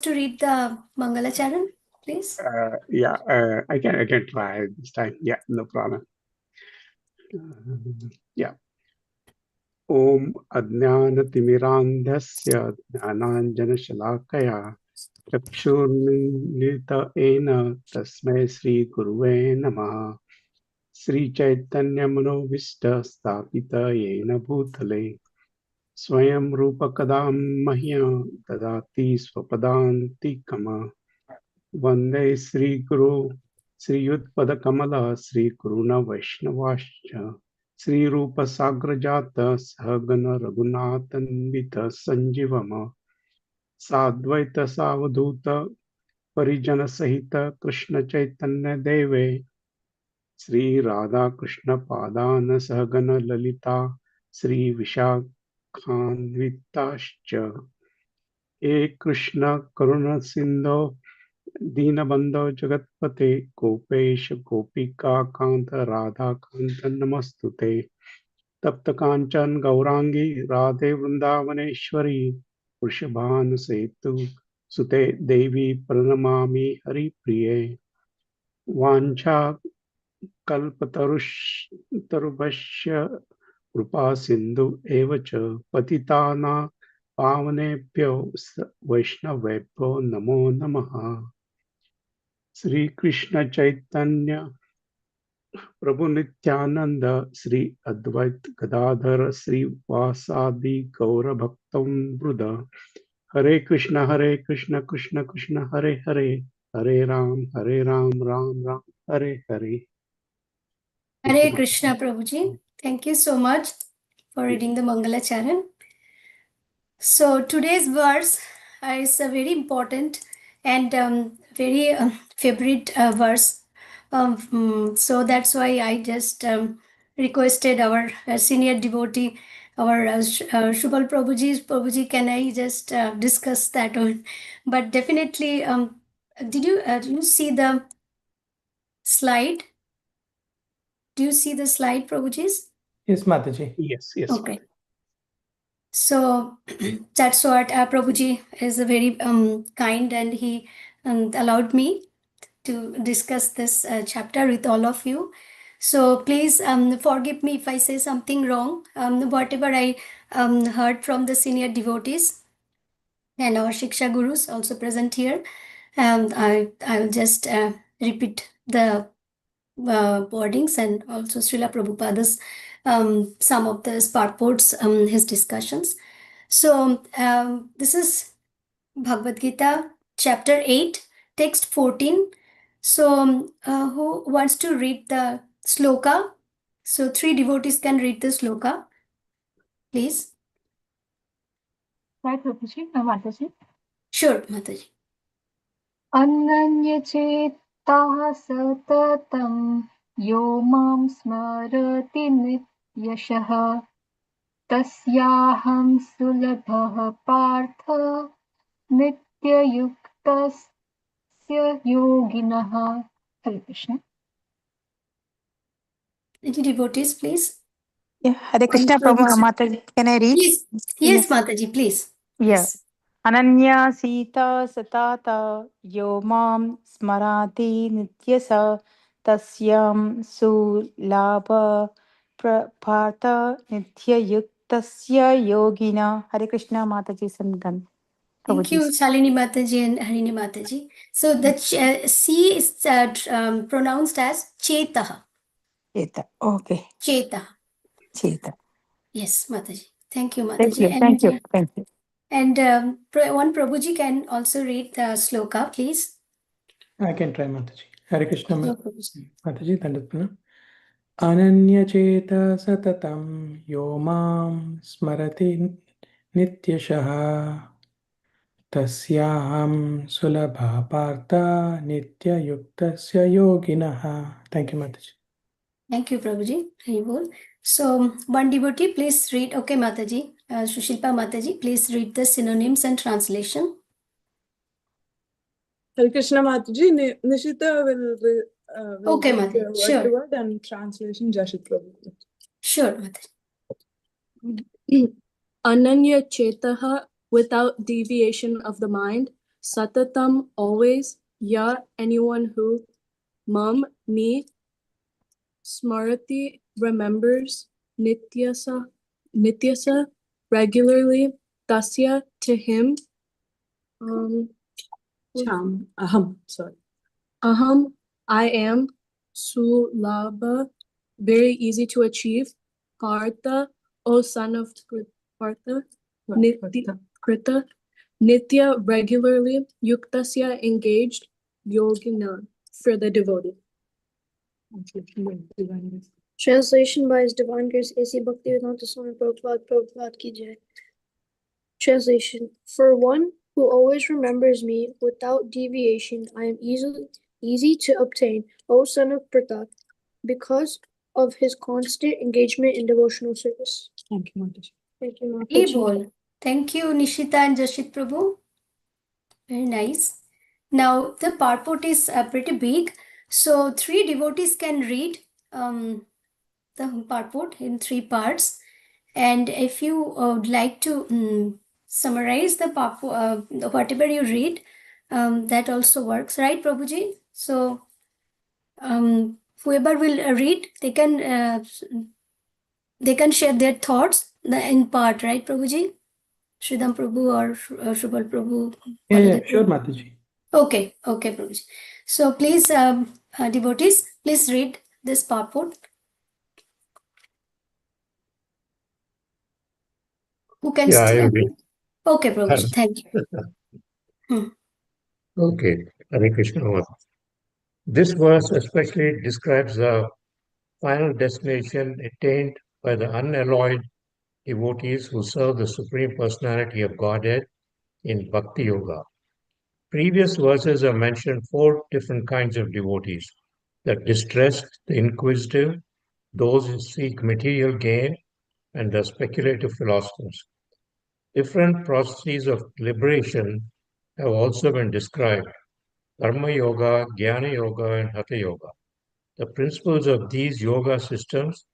to read the Mangala Charan, please? I can try this time. Yeah, no problem. Yeah. Om Ajnanatimirandhasya Jnananjanashalakaya Chakshurmilitena Tasmai Sri Guruve Namaha Sri Chaitanya Manovishta Stapita Yena Bhutale Swayam Rupa Kadam Mahya Dadati Swapadantikama Vande Sri Guru Sri Yudpada Kamala Sri Guruna Vaishnavascha Sri Rupa Sagrajata Sahagana Raghunathanvita Sanjivama Sadvaita Savadhuta Parijana Sahita Krishna Chaitanya Deve Sri Radha Krishna Padana Sahagana Lalita Sri Vishakhanvitascha E Krishna Karuna Sindho Deenabandho Jagatpate Gopesh Gopika Kanta Radha Kanta Namastute Tapta Kanchan Gaurangi Radhe Vrindavaneshwari Vrishabhanu Setu Sute Devi Pranamami Hari Priye Vancha Kalpatarubhashya Krupa Sindhu Evacha Patitana Pavanebhyo Vaishnavebhyo Namo Namaha Sri Krishna Chaitanya Prabhu Nityananda Sri Advait Gadadhar Sri Vasadi Gaura Bhaktam Bruda Hare Krishna Krishna Krishna Hare Hare Hare Ram Ram Ram Hare Hare. Hare Krishna, Prabhuji. Thank you so much for reading the Mangala Charan. So today's verse is a very important and very favorite verse. So that's why I just requested our senior devotee, our Shubal Prabhuji. Prabhuji, can I just discuss that one? But definitely, did you see the slide? Do you see the slide, Prabhuji? Yes, Mataji. Yes. Okay. So that's what Prabhuji is very kind, and he allowed me to discuss this chapter with all of you. So please forgive me if I say something wrong. Whatever I heard from the senior devotees and our Shiksha Gurus also present here, I will just repeat the wordings and also Srila Prabhupada's some of the purports, his discussions. So this is Bhagavad Gita, chapter 8, text 14. So who wants to read the sloka? So 3 devotees can read the sloka, please. Right, Prabhuji, Mataji. Sure, Mataji. Ananyachetah satatam yo mam smarati nityashah tasyaham sulabhah partha nityayuktasya yoginah. Hare Krishna. Any devotees, please? Yeah, Hare Krishna, Prabhu, Mataji. Can I read? Yes, Mataji, please. Yes. Ananya Sita Satata Yo Mam Smarati Nityasa Tasyam Sulabha Partha Nitya Yuktasya Yogina. Hare Krishna, Mataji Sandan. Thank you, Shalini Mataji and Harini Mataji. So the C is pronounced as Chetaha. Cheta. Okay. Chetaha. Cheta. Yes, Mataji. Thank you, Mataji. Thank you. And one Prabhuji can also read the sloka, please. I can try, Mataji. Hare Krishna, No, Prabhuji. Mataji, Dandapana. Ananyacheta satatam yo mam smarati nityashah tasyaham sulabha partha nityayuktasya yoginah. Thank you, Mataji. Thank you, Prabhuji. Haribol. So one devotee, please read. Okay, Mataji. Sushilpa Mataji, please read the synonyms and translation. Hare Krishna Mataji, Nishita will Okay, read Mataji. word Sure. to word and translation Jashit Prabhu. Sure, Mataji. Ananya Chetaha, without deviation of the mind, Satatam always, ya anyone who, mam me, smarati remembers, nityasa regularly, tasya to him, sorry. Aham, I am, sulabha, very easy to achieve, Partha, O son of Partha, Krita, Nitya, regularly, Yuktasya, engaged, Yogina, for the devotee. Translation by His Divine Grace A.C. Bhaktivedanta Swami Prabhupada, Prabhupada Ki Jai. Translation: For one who always remembers me without deviation, I am easy to obtain, O son of Pratap, because of his constant engagement in devotional service. Thank you, Mataji. Thank you, Hey, Mataji. bol. Thank you, Nishita and Jashit Prabhu. Very nice. Now, the purport is pretty big. So, 3 devotees can read the purport in 3 parts. And if you would like to summarize the purport, whatever you read, that also works, right, Prabhuji? So, whoever will read, they can share their thoughts in part, right, Prabhuji? Sridham Prabhu or Shubal Prabhu? Yeah, sure, Mataji. Okay, Prabhuji. So please, devotees, please read this purport. Who can Yeah, I start? will. Okay, Prabhuji, thank you. Okay, Hare Krishna. This verse especially describes the final destination attained by the unalloyed devotees who serve the Supreme Personality of Godhead in Bhakti Yoga. Previous verses have mentioned 4 different kinds of devotees: the distressed, the inquisitive, those who seek material gain, and the speculative philosophers. Different processes of liberation have also been described: Karma Yoga, Jnana Yoga, and Hatha Yoga. The principles of these yoga systems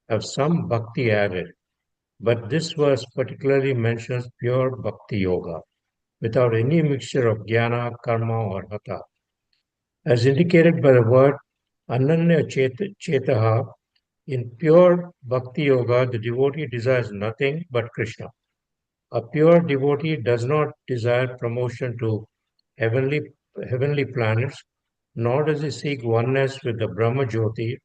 have some bhakti added, but this verse particularly mentions pure bhakti yoga, without any mixture of jnana, karma, or hatha. As indicated by the word ananya chetaha, in pure bhakti yoga, the devotee desires nothing but Krishna. A pure devotee does not desire promotion to heavenly, heavenly planets, nor does he seek oneness with the Brahma Jyoti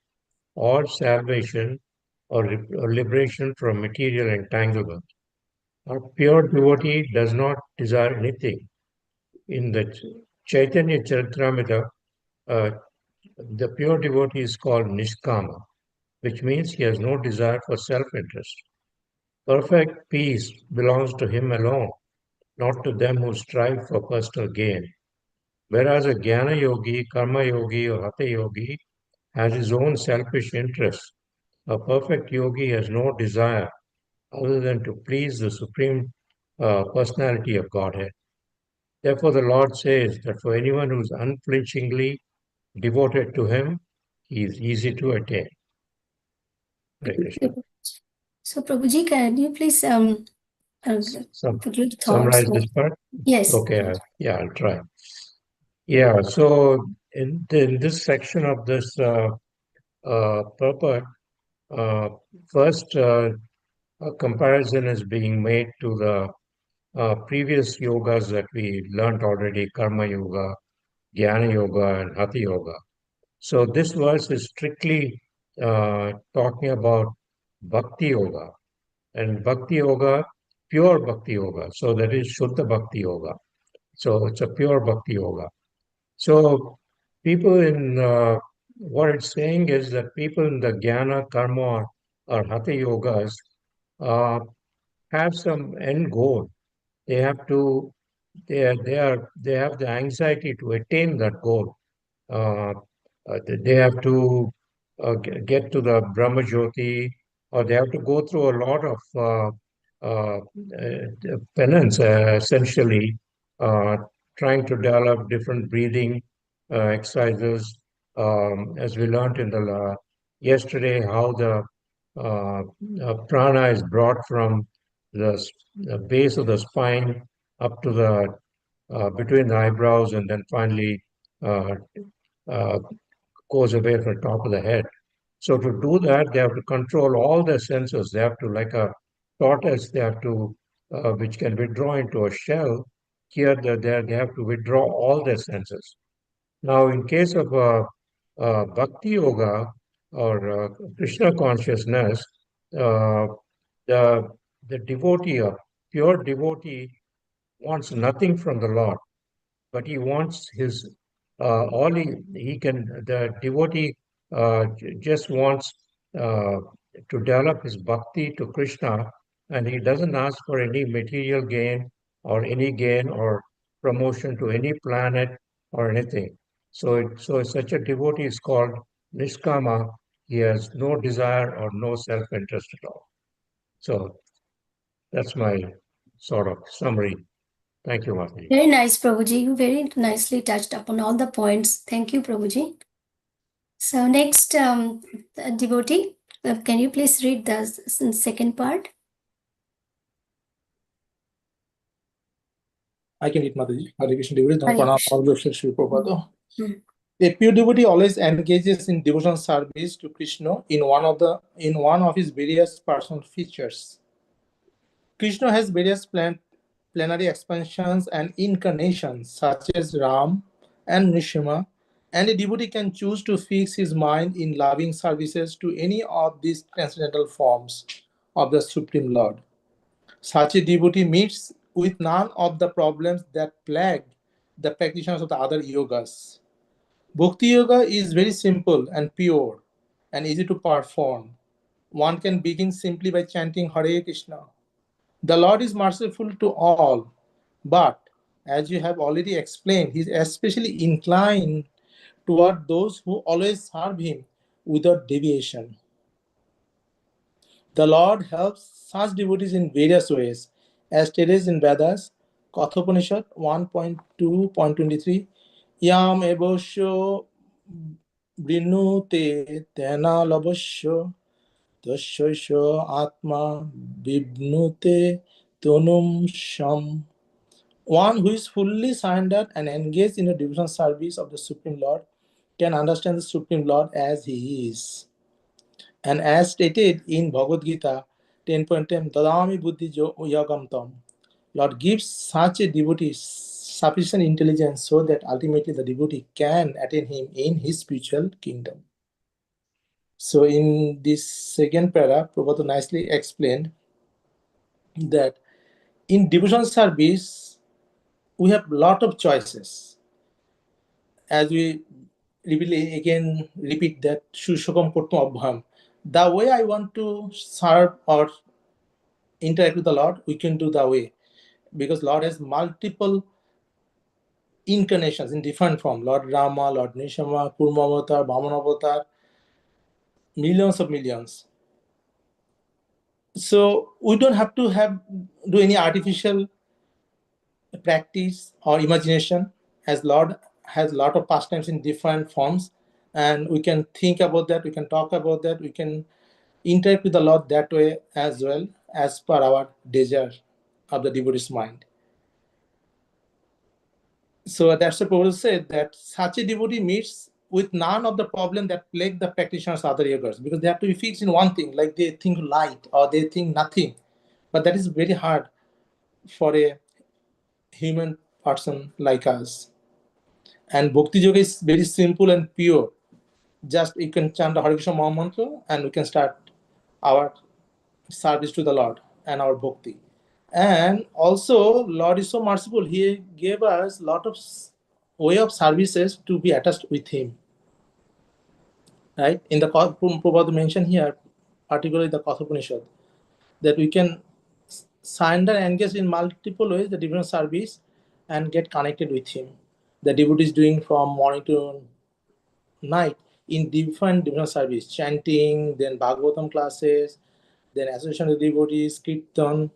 or salvation or liberation from material entanglement. A pure devotee does not desire anything. In the Chaitanya Charitamrita, uh, the pure devotee is called Nishkama, which means he has no desire for self interest. Perfect peace belongs to him alone, not to them who strive for personal gain. Whereas a Jnana yogi, Karma yogi, or Hatha yogi has his own selfish interests. A perfect yogi has no desire other than to please the Supreme Personality of Godhead. Therefore, the Lord says that for anyone who is unflinchingly devoted to Him, He is easy to attain. Hare Krishna. So, Prabhuji, can you please put your thoughts? Summarize this part? Yes. Okay, yeah, I'll try. Yeah, so in this section of this purport, first a comparison is being made to the previous yogas that we learned already: Karma Yoga, Jnana Yoga, and Hatha Yoga. So this verse is strictly talking about Bhakti Yoga, and Bhakti Yoga, pure Bhakti Yoga. So that is Shuddha Bhakti Yoga. So it's a pure Bhakti Yoga. So people in what it's saying is that people in the Jnana, Karma, or Hatha Yogas uh, have some end goal. They have to, they have the anxiety to attain that goal. Uh, they have to get to the Brahma Jyoti, or they have to go through a lot of penance, essentially, uh, trying to develop different breathing exercises. As we learned in the yesterday, how the prana is brought from the base of the spine up to the between the eyebrows and then finally goes away from the top of the head. So to do that, they have to control all their senses. They have to, like a tortoise, they have to, which can withdraw into a shell. Here, they have to withdraw all their senses. Now, in case of Bhakti Yoga or Krishna consciousness, uh, the the devotee, a pure devotee, wants nothing from the Lord, but he wants his all he can. The devotee just wants uh, to develop his bhakti to Krishna, and he doesn't ask for any material gain or any gain or promotion to any planet or anything. So such a devotee is called Nishkama. He has no desire or no self-interest at all. So that's my sort of summary. Thank you, Mataji. Very nice, Prabhuji. You very nicely touched upon all the points. Thank you, Prabhuji. So next, devotee, can you please read the second part? I can read Mataji. Hare Krishna devotee. Hare Pranam Krishna. Bhagavad Shri Prabhupada. Mm. A pure devotee always engages in devotional service to Krishna in one of his various personal features. Krishna has various plenary expansions and incarnations such as Ram and Nrsimha, and a devotee can choose to fix his mind in loving services to any of these transcendental forms of the Supreme Lord. Such a devotee meets with none of the problems that plague the practitioners of the other yogas. Bhakti yoga is very simple and pure and easy to perform. One can begin simply by chanting Hare Krishna. The Lord is merciful to all, but as you have already explained, he is especially inclined toward those who always serve him without deviation. The Lord helps such devotees in various ways, as stated in Vedas, Kathopanishad 1.2.23, Yam ebosyo vrinute tena labosyo tasyaisya atma vibnute tonum sham. One who is fully surrendered and engaged in the devotional service of the Supreme Lord can understand the Supreme Lord as he is. And as stated in Bhagavad Gita 10.10, Dadami Buddhi Yogam Tam, Lord gives such a devotee sufficient intelligence so that ultimately the devotee can attain him in his spiritual kingdom. So in this second paragraph, Prabhupada nicely explained that in devotional service, we have a lot of choices. As we repeat that Shushokam Kurtum Abham, the way I want to serve or interact with the Lord, we can do the way, because Lord has multiple incarnations in different form. Lord Rama, Lord Nishama, Kurma Avatar, Bhamana Avatar, millions of millions. So we don't have to do any artificial practice or imagination, as Lord has a lot of pastimes in different forms, and we can think about that, we can talk about that, we can interact with the Lord that way as well, as per our desire of the devotee's mind. So that's the Prabhupada said that such a devotee meets with none of the problem that plague the practitioners other yogas, because they have to be fixed in one thing, like they think light or they think nothing. But that is very hard for a human person like us. And Bhakti Yoga is very simple and pure. Just you can chant the Hare Krishna Maha Mantra and we can start our service to the Lord and our bhakti. And also, Lord is so merciful. He gave us a lot of way of services to be attached with Him. Right? In the Prabhupada mentioned here, particularly the Kathopanishad, that we can surrender and engage in multiple ways the different service and get connected with Him. The devotee is doing from morning to night in different service, chanting, then Bhagavatam classes, then association with devotees, kirtan,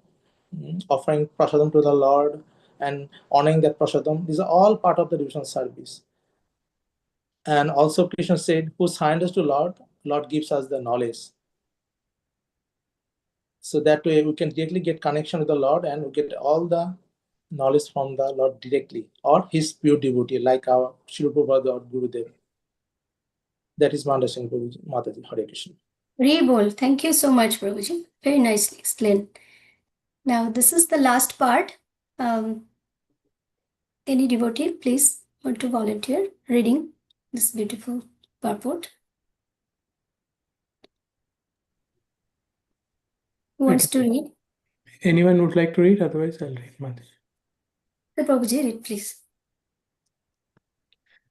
offering prasadam to the Lord, and honoring that prasadam. These are all part of the devotional service. And also Krishna said, who surrenders to Lord, Lord gives us the knowledge. So that way we can directly get connection with the Lord and we get all the knowledge from the Lord directly, or his pure devotee, like our Srila Prabhupada or Gurudev. That is my understanding, Prabhuji. Mataji, Hare Krishna. Rebol, thank you so much, Prabhuji. Very nicely explained. Now, this is the last part. Any devotee, please want to volunteer reading this beautiful purport? Who wants to read? Anyone would like to read? Otherwise, I'll read, Mataji. The Prabhuji, read, please.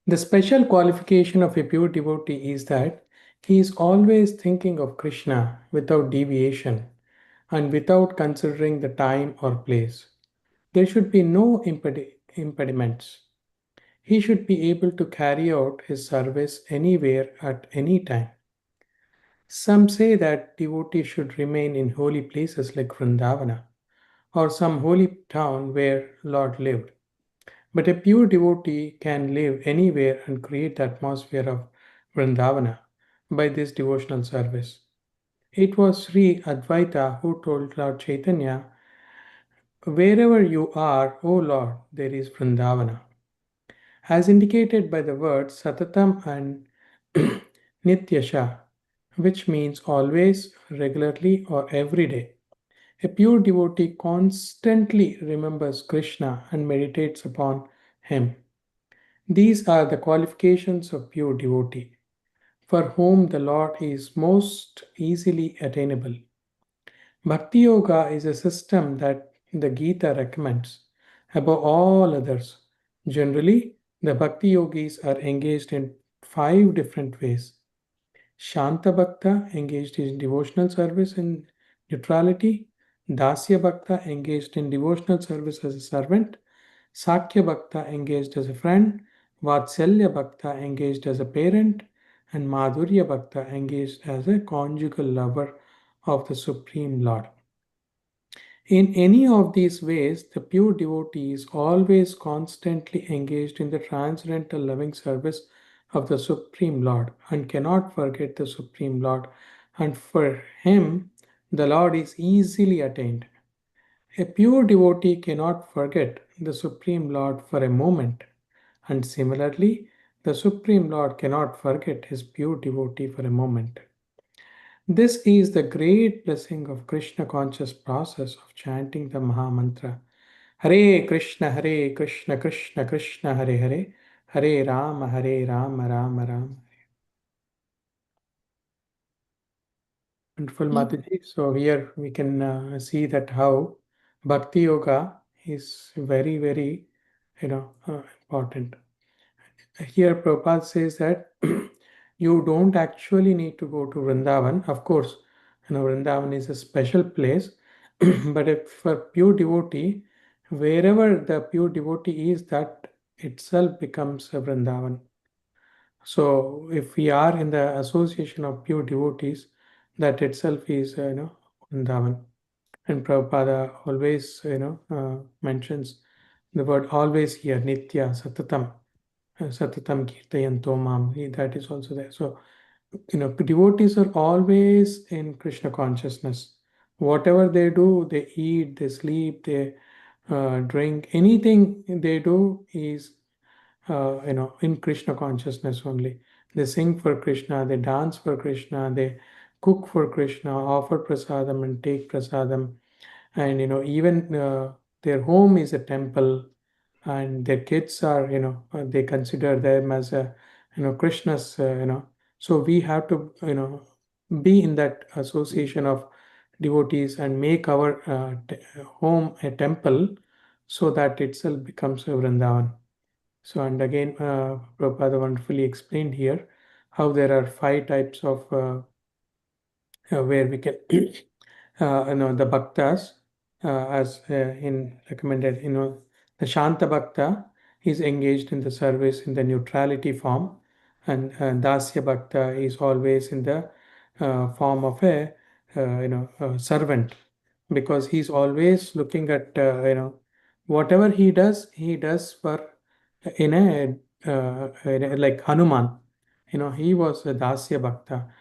The special qualification of a pure devotee is that he is always thinking of Krishna without deviation and without considering the time or place. There should be no impediments. He should be able to carry out his service anywhere at any time. Some say that devotees should remain in holy places like Vrindavana or some holy town where Lord lived. But a pure devotee can live anywhere and create the atmosphere of Vrindavana by this devotional service. It was Sri Advaita who told Lord Chaitanya, "Wherever you are, O Lord, there is Vrindavana." As indicated by the words Satatam and Nityasha, which means always, regularly, or every day. A pure devotee constantly remembers Krishna and meditates upon him. These are the qualifications of pure devotee, for whom the Lord is most easily attainable. Bhakti Yoga is a system that the Gita recommends above all others. Generally, the Bhakti Yogis are engaged in 5 different ways. Shanta Bhakta engaged in devotional service and neutrality. Dasya Bhakta engaged in devotional service as a servant. Sakya Bhakta engaged as a friend. Vatsalya Bhakta engaged as a parent. And Madhurya Bhakta engaged as a conjugal lover of the Supreme Lord. In any of these ways, the pure devotee is always constantly engaged in the transcendental loving service of the Supreme Lord and cannot forget the Supreme Lord, and for him, the Lord is easily attained. A pure devotee cannot forget the Supreme Lord for a moment, and similarly, the Supreme Lord cannot forget his pure devotee for a moment. This is the great blessing of Krishna conscious process of chanting the Maha Mantra. Hare Krishna, Krishna Krishna, Hare Hare, Hare Rama, Rama Rama. Wonderful, Mataji. So here we can see that how Bhakti Yoga is very, very, important. Here Prabhupada says that you don't actually need to go to Vrindavan. Of course, Vrindavan is a special place, but if for pure devotee, wherever the pure devotee is, that itself becomes a Vrindavan. So if we are in the association of pure devotees, that itself is, Vrindavan. And Prabhupada always, mentions the word always here, Nitya, Satatam. Satatam Kirtayanto Mam. That is also there. So, devotees are always in Krishna consciousness. Whatever they do, they eat, they sleep, they drink, anything they do is, in Krishna consciousness only. They sing for Krishna, they dance for Krishna, they cook for Krishna, offer prasadam and take prasadam. And, even their home is a temple, and their kids are, they consider them as a, Krishna's, so we have to, be in that association of devotees and make our home a temple, so that itself becomes a Vrindavan. So, and again, Prabhupada wonderfully explained here how there are 5 types of where we can, the bhaktas, as in recommended, the Shanta Bhakta is engaged in the service in the neutrality form, and Dasya Bhakta is always in the form of a servant, because he's always looking at, whatever he does for like Hanuman. He was a Dasya Bhakta.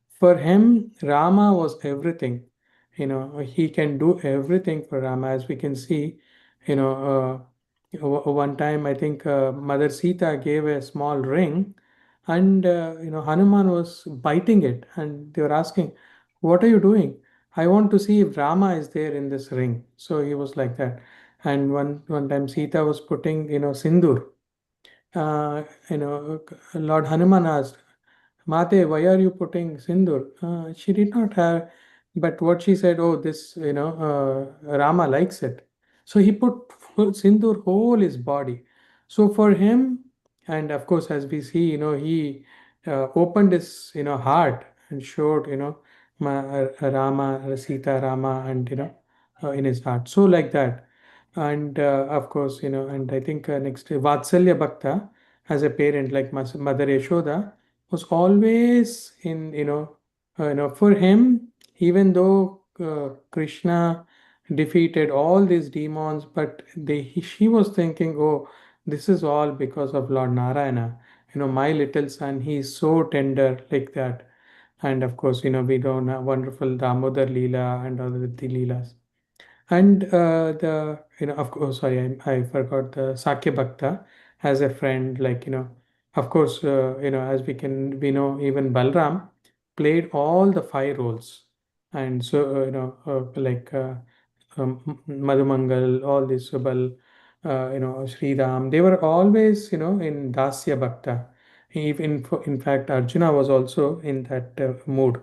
For him, Rama was everything. He can do everything for Rama. As we can see, One time I think Mother Sita gave a small ring, and Hanuman was biting it, and they were asking, "What are you doing? I want to see if Rama is there in this ring." So he was like that. And one time Sita was putting sindur. Uh, Lord Hanuman asked, Mate, why are you putting sindur? She did not have, but what she said, oh, this, Rama likes it. So he put sindur whole his body. So for him, and of course, as we see, he opened his, heart and showed, Rama, Sita, Rama, and, in his heart. So like that. And of course, and I think next, Vatsalya Bhakta, as a parent, like Mother Yashoda, was always in for him, even though Krishna defeated all these demons, but she was thinking, oh, this is all because of Lord Narayana. My little son, he is so tender like that. And of course, we don't have wonderful Damodar Leela and other the Leelas. And the of course, sorry, I forgot the Sakya Bhakta as a friend. Like of course, as we know, even Balram played all the five roles, and so like Madhumangal, all this Subal, Sri Ram, they were always in Dasya Bhakta. Even in fact, Arjuna was also in that mood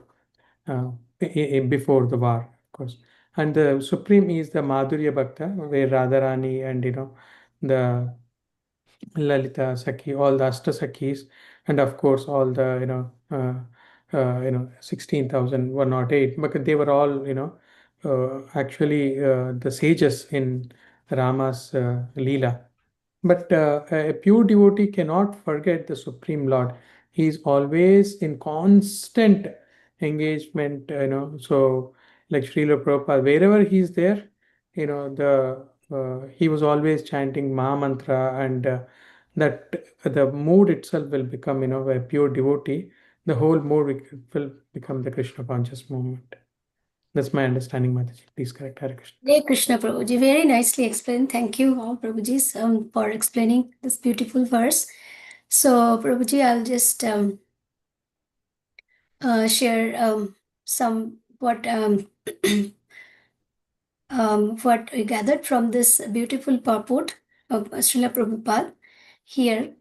uh, before the war, of course. And the supreme is the Madhurya Bhakta, where Radharani and the Lalita Sakhi, all the Ashta Sakhis, and of course all the 16,108. But they were all actually the sages in Rama's Leela. But a pure devotee cannot forget the Supreme Lord. He is always in constant engagement, So, like Srila Prabhupada, wherever he is there, he was always chanting Maha Mantra, and that the mood itself will become, a pure devotee. The whole mood will become the Krishna conscious movement. That's my understanding, Mataji. Please correct Hare Krishna. Hare Krishna, Prabhuji. Very nicely explained. Thank you all, Prabhujis, for explaining this beautiful verse. So, Prabhuji, I'll just share some what we gathered from this beautiful purport of Srila Prabhupada here.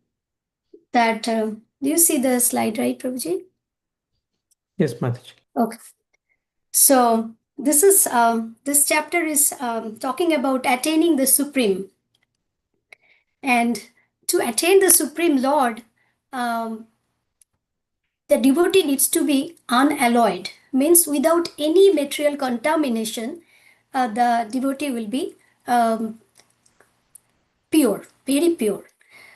That do you see the slide, right, Prabhuji? Yes, Mataji. Okay. So this chapter is talking about attaining the Supreme, and to attain the Supreme Lord, um, the devotee needs to be unalloyed, means without any material contamination. The devotee will be pure, very pure.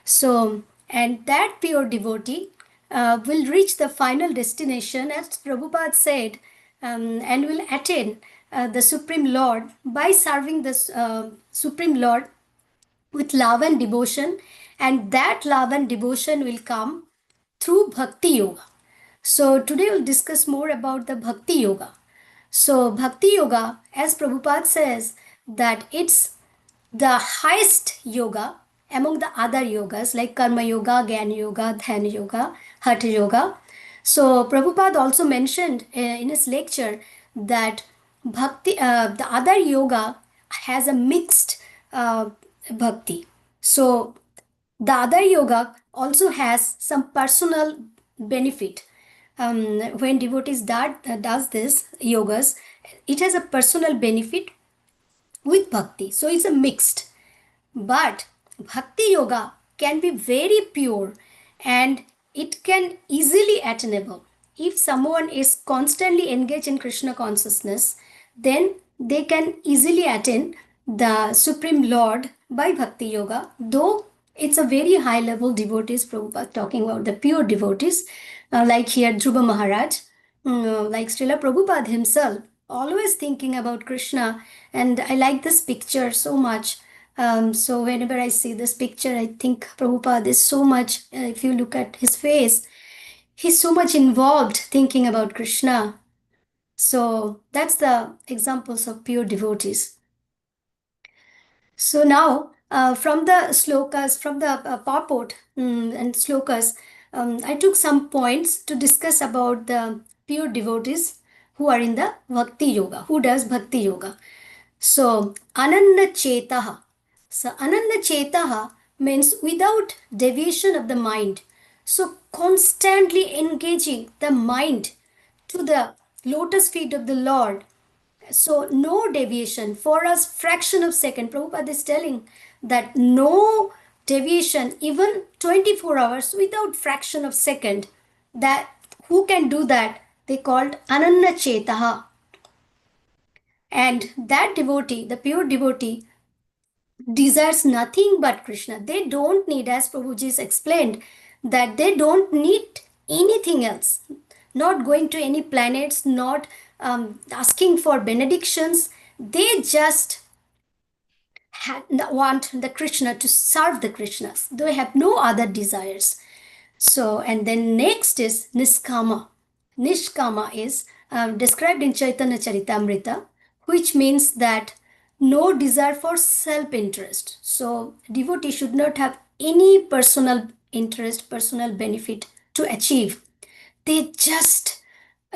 So, and that pure devotee will reach the final destination, as Prabhupada said, and will attain the Supreme Lord by serving the Supreme Lord with love and devotion, and that love and devotion will come through Bhakti Yoga. So, today we'll discuss more about the Bhakti Yoga. So, Bhakti Yoga, as Prabhupada says, that it's the highest yoga among the other yogas like Karma Yoga, Gyan Yoga, Dhyana Yoga, Hatha Yoga. So, Prabhupada also mentioned in his lecture that Bhakti, the other yoga has a mixed bhakti. So, the other yoga also has some personal benefit. When devotees does this yogas, it has a personal benefit with bhakti. So it's a mixed. But bhakti yoga can be very pure and it can easily attainable. If someone is constantly engaged in Krishna consciousness, then they can easily attain the Supreme Lord by bhakti yoga, though it's a very high level devotees. Prabhupada talking about the pure devotees, like here Dhruva Maharaj, like Srila Prabhupada himself, always thinking about Krishna. And I like this picture so much. So whenever I see this picture, I think Prabhupada is so much, if you look at his face, he's so much involved thinking about Krishna. So that's the examples of pure devotees. So now, from the slokas, from the purport and slokas, I took some points to discuss about the pure devotees who are in the Bhakti Yoga, who does Bhakti Yoga. So, Ananda Chetaha. So, Ananda Chetaha means without deviation of the mind. So, constantly engaging the mind to the lotus feet of the Lord. So no deviation for a fraction of second. Prabhupada is telling that no deviation, even 24 hours without fraction of second. That who can do that? They called Ananya Chetaha. And that devotee, the pure devotee, desires nothing but Krishna. They don't need, as Prabhuji explained, that they don't need anything else. Not going to any planets, not asking for benedictions. They just want the Krishna to serve the Krishnas. They have no other desires. So, and then next is Niskama. Nishkama is described in Chaitanya Charitamrita, which means that no desire for self-interest. So, devotee should not have any personal interest, personal benefit to achieve. They just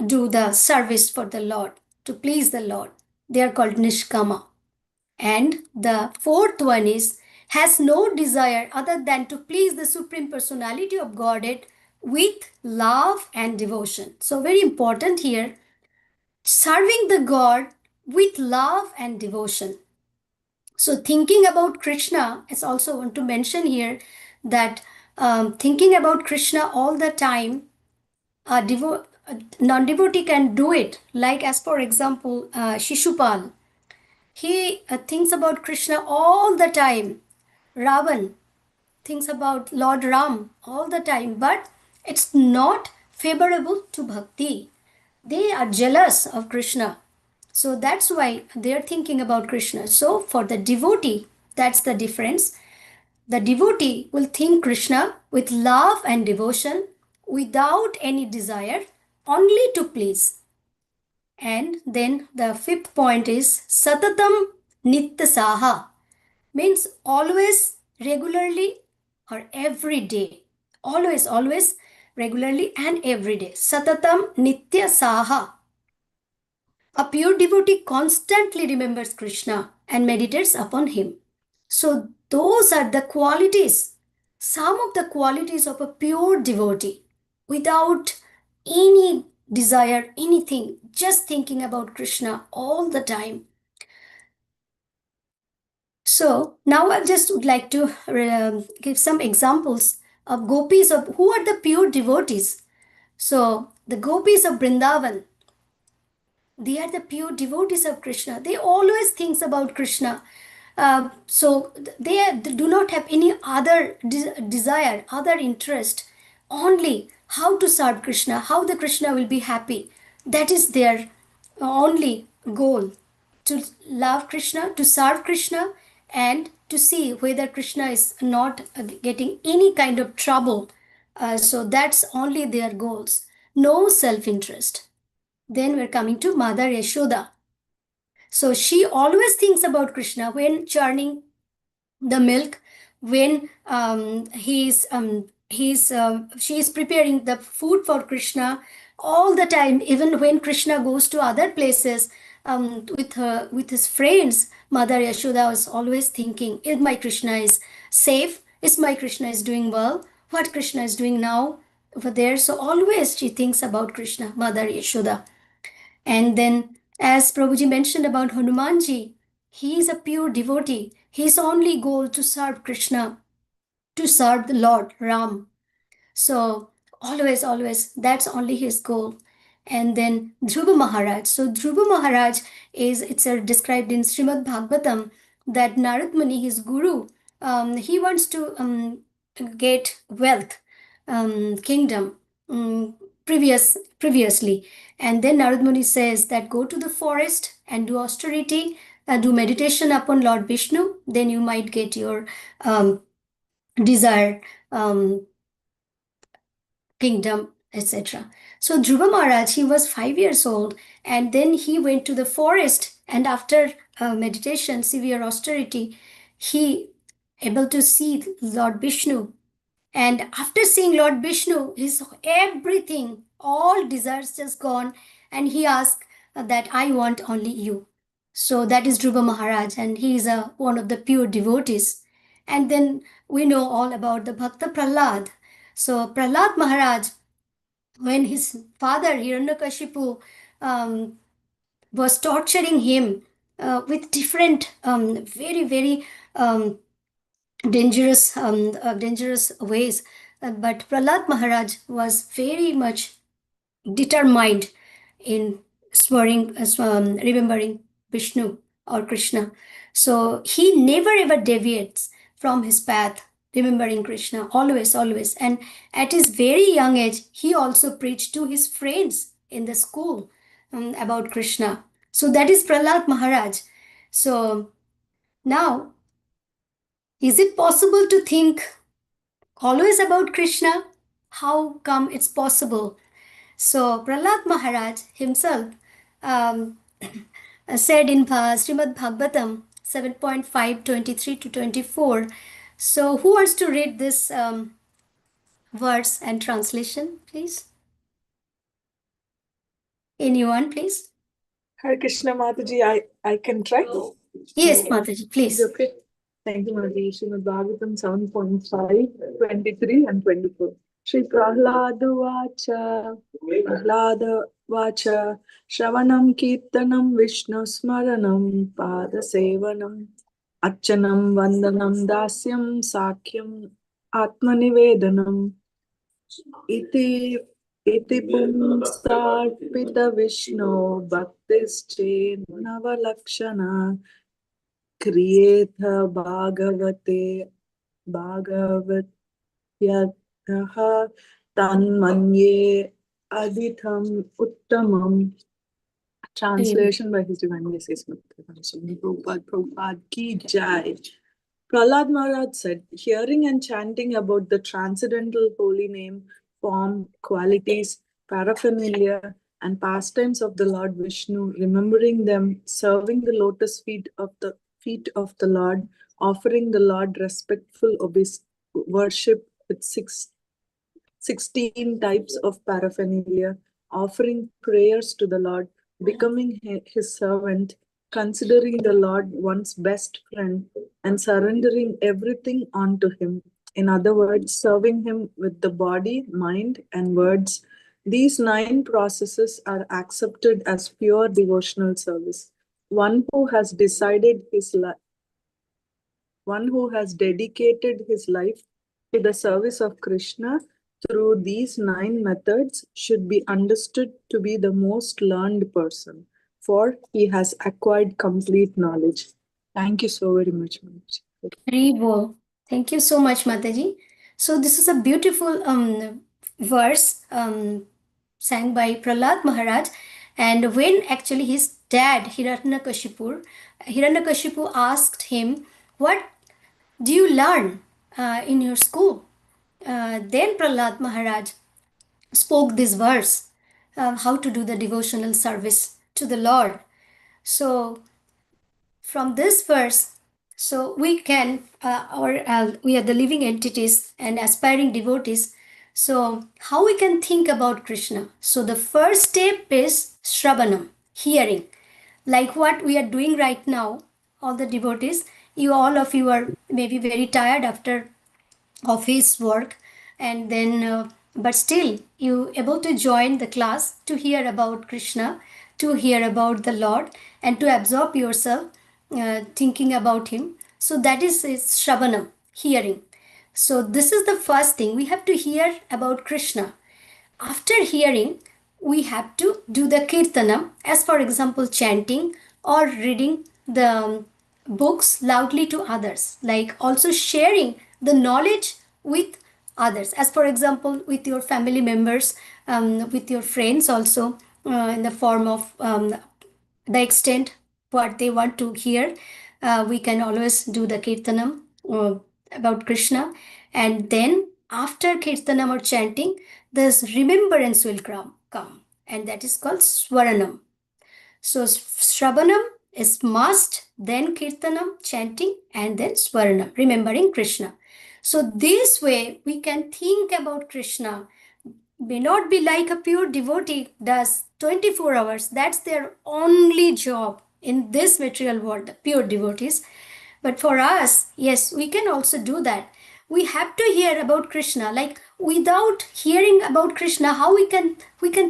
do the service for the Lord, to please the Lord. They are called Nishkama. And the fourth one is has no desire other than to please the Supreme Personality of Godhead with love and devotion. So, very important here, serving the God with love and devotion. So, thinking about Krishna, I also want to mention here that thinking about Krishna all the time, a non-devotee can do it. Like, as for example, Shishupal. He thinks about Krishna all the time. Ravan thinks about Lord Ram all the time, but it's not favorable to bhakti. They are jealous of Krishna. So that's why they're thinking about Krishna. So for the devotee, that's the difference. The devotee will think Krishna with love and devotion without any desire, only to please. And then the fifth point is Satatam Nityasaha, means always, regularly, or every day. Always, always, regularly, and every day. Satatam Nityasaha. A pure devotee constantly remembers Krishna and meditates upon him. So, those are the qualities, some of the qualities of a pure devotee without any desire, anything, just thinking about Krishna all the time. So, now I just would like to give some examples of gopis of who are the pure devotees. So, the gopis of Vrindavan, they are the pure devotees of Krishna. They always think about Krishna. So they do not have any other desire, other interest, only how to serve Krishna, how the Krishna will be happy. That is their only goal, to love Krishna, to serve Krishna, and to see whether Krishna is not getting any kind of trouble. So that's only their goals. No self-interest. Then we're coming to Mother Yashoda. So she always thinks about Krishna when churning the milk, when she is preparing the food for Krishna all the time. Even when Krishna goes to other places with his friends, Mother Yashoda was always thinking, if my Krishna is safe, is my Krishna is doing well, what Krishna is doing now over there. So always she thinks about Krishna, Mother Yashoda. And then, as Prabhuji mentioned about Hanumanji, he is a pure devotee. His only goal to serve Krishna, to serve the Lord Ram. So always, always, that's only his goal. And then Dhruva Maharaj. So Dhruva Maharaj is, it's described in Srimad Bhagavatam that Narad Muni, his guru, he wants to get wealth, kingdom, previously. And then Narad Muni says that go to the forest and do austerity, do meditation upon Lord Vishnu, then you might get your desired kingdom, etc. So Dhruva Maharaj, he was 5 years old, and then he went to the forest, and after meditation, severe austerity, he able to see Lord Vishnu. And after seeing Lord Vishnu, his everything, all desires just gone, and he asked that I want only you. So that is Dhruva Maharaj, and he is one of the pure devotees. And then we know all about the Bhakta Prahlad. So Prahlad Maharaj, when his father Hiranyakashipu um, was torturing him with different, very um, dangerous ways. But Prahlad Maharaj was very much determined in remembering Vishnu or Krishna. So he never ever deviates from his path, remembering Krishna, always, always. And at his very young age, he also preached to his friends in the school about Krishna. So that is Prahlad Maharaj. So now, is it possible to think always about Krishna? How come it's possible? So Prahlad Maharaj himself um, said in Srimad Bhagavatam 7.5 23 to 24. So who wants to read this verse and translation, please? Anyone, please? Hare Krishna Mataji, I can try. Yes, Mataji, Is please. it okay? Thank you, Mataji. Srimad Bhagavatam 7.5, 23 and 24. Shri Prahlada Vacha Shravanam Kirtanam Vishnu Smaranam Pada Sevanam Achanam Vandanam Dasyam Sakyam Atmanivedanam Iti Iti Pumsarpita Vishnu Bhaktische Navalakshana Kriyetha Bhagavatyataha Tanmanye Aditham Uttamam. Translation by His Divine Grace Prabhupada Ki Jai. Prahlad Maharaj said, hearing and chanting about the transcendental holy name, form, qualities, paraphernalia, and pastimes of the Lord Vishnu, remembering them, serving the lotus feet of the Lord, offering the Lord respectful worship with 16 types of paraphernalia, offering prayers to the Lord, becoming his servant, considering the Lord one's best friend, and surrendering everything unto him. In other words, serving him with the body, mind, and words. These 9 processes are accepted as pure devotional service. One who has dedicated his life to the service of Krishna through these 9 methods should be understood to be the most learned person, for he has acquired complete knowledge. Thank you so very much, Mataji. Very well. Thank you so much, Mataji. So this is a beautiful verse sang by Prahlad Maharaj. And when actually his dad, Hiranyakashipu asked him, what do you learn in your school? Then Prahlad Maharaj spoke this verse, how to do the devotional service to the Lord. So from this verse, so we can we are the living entities and aspiring devotees. So how we can think about Krishna? So the first step is Shravanam, hearing, like what we are doing right now. All the devotees, all of you are maybe very tired after office work, and then but still you able to join the class to hear about Krishna, to hear about the Lord, and to absorb yourself thinking about him. So that is shravanam, hearing. So this is the first thing we have to hear about Krishna. After hearing, we have to do the kirtanam, as for example, chanting or reading the books loudly to others, like also sharing the knowledge with others, as for example, with your family members, with your friends also, in the form of the extent what they want to hear. We can always do the kirtanam about Krishna, and then after kirtanam or chanting, this remembrance will come, and that is called swaranam. So Shravanam, is must, then Kirtanam, chanting, and then Swaranam, remembering Krishna. So this way we can think about Krishna. May not be like a pure devotee does 24 hours. That's their only job in this material world, the pure devotees. But for us, yes, we can also do that. We have to hear about Krishna. Like without hearing about Krishna, how we can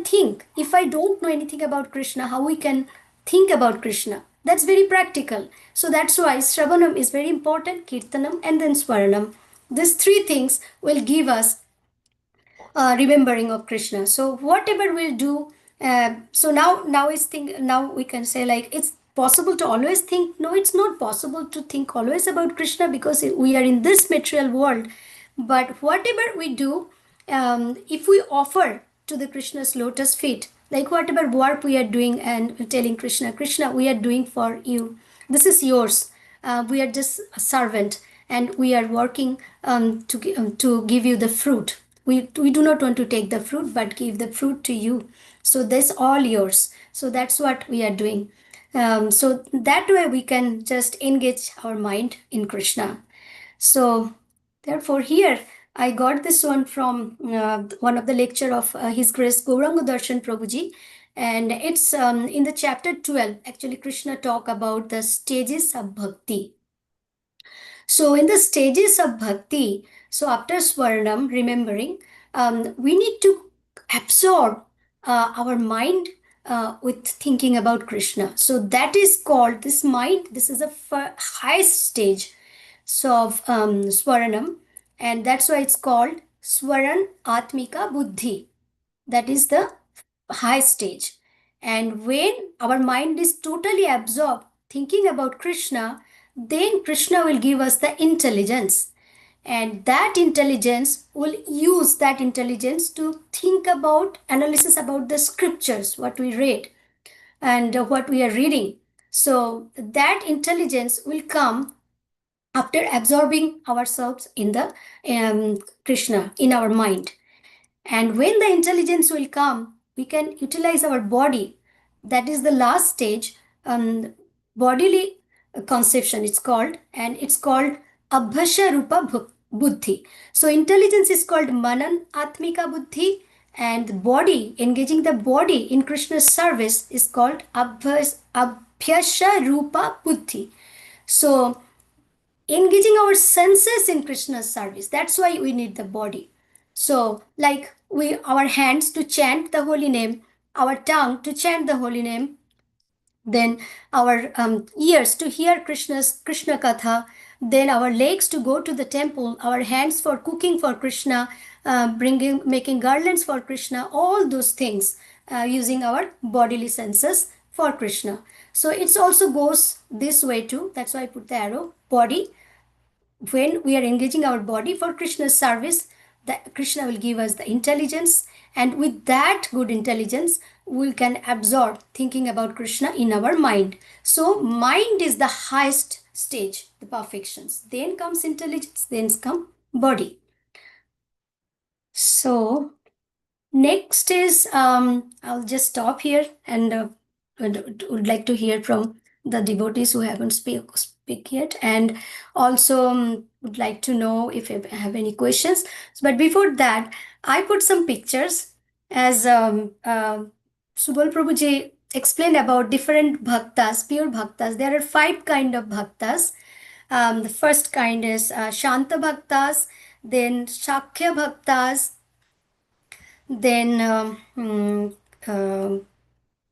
think? If I don't know anything about Krishna, how we can think about Krishna? That's very practical. So that's why Shravanam is very important, Kirtanam and then Swaranam. These three things will give us remembering of Krishna. So whatever we'll do, so now we can say like it's possible to always think. No, it's not possible to think always about Krishna because we are in this material world. But whatever we do, if we offer to the Krishna's lotus feet, like whatever work we are doing and telling Krishna, Krishna, we are doing for you. This is yours. We are just a servant and we are working to give you the fruit. We do not want to take the fruit but give the fruit to you. So that's all yours. So that's what we are doing. So that way we can just engage our mind in Krishna. So therefore here I got this one from one of the lecture of His Grace Gauranga Darshan Prabhuji, and it's in the chapter 12. Actually, Krishna talk about the stages of bhakti. So in the stages of bhakti, so after Swarnam, remembering, we need to absorb our mind with thinking about Krishna. So that is called this mind. This is a highest stage of Swaranam, and that's why it's called Swaran Atmika Buddhi. That is the high stage. And when our mind is totally absorbed thinking about Krishna, then Krishna will give us the intelligence. And that intelligence will use that intelligence to think about, analysis about the scriptures, what we read and what we are reading. So that intelligence will come after absorbing ourselves in the Krishna in our mind. And when the intelligence will come, we can utilize our body. That is the last stage, bodily conception, it's called, and it's called Abhasha Rupa Buddhi. So intelligence is called Manan Atmika Buddhi, and the body, engaging the body in Krishna's service, is called Abhyasha Rupa Buddhi. So engaging our senses in Krishna's service. That's why we need the body. So, like our hands to chant the holy name, our tongue to chant the holy name, then our ears to hear Krishna Katha, then our legs to go to the temple, our hands for cooking for Krishna, making garlands for Krishna, all those things using our bodily senses for Krishna. So it also goes this way too. That's why I put the arrow body. When we are engaging our body for Krishna's service, that Krishna will give us the intelligence, and with that good intelligence we can absorb thinking about Krishna in our mind. So mind is the highest stage, the perfections, then comes intelligence, then come body. So next is I'll just stop here and would like to hear from the devotees who haven't speak yet, and also would like to know if you have any questions. But before that, I put some pictures as Subal Prabhuji explained about different bhaktas, pure bhaktas. There are 5 kind of bhaktas. The first kind is Shanta bhaktas, then Shakya bhaktas, then